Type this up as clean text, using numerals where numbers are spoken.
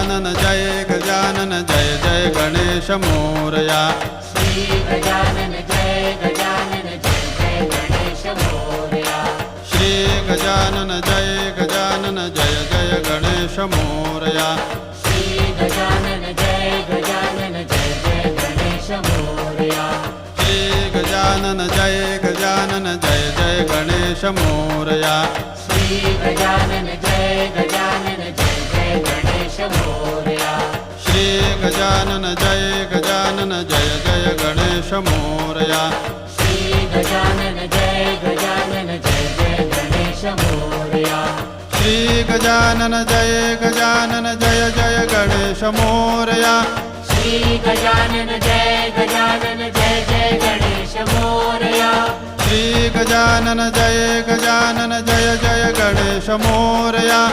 Gajanan Jai Gajanan Jai Jai Ganesh Morya. Shri Gajanan Jai Gajanan Jai Jai Ganesh Morya. Shri Gajanan Jai Gajanan Jai Jai Ganesh Morya. Shri Gajanan Jai Gajanan Jai Jai Ganesh Morya. Shri Gajanan Jai Gajanan Jai Jai Ganesh Morya. Shri Gajanan Jai Gajanan Jai Jai Ganesh Morya. Shri Gajanan Jai Gajanan Jai Jai Ganesh Morya. Shri Gajanan Jai Gajanan Jai Jai Ganesh Morya. Shri Gajanan Jai Gajanan Jai Jai Ganesh Morya. Shri Gajanan Jai Gajanan Jai Jai Ganesh Morya. Shri Gajanan Jai Gajanan Jai Jai Ganesh Morya.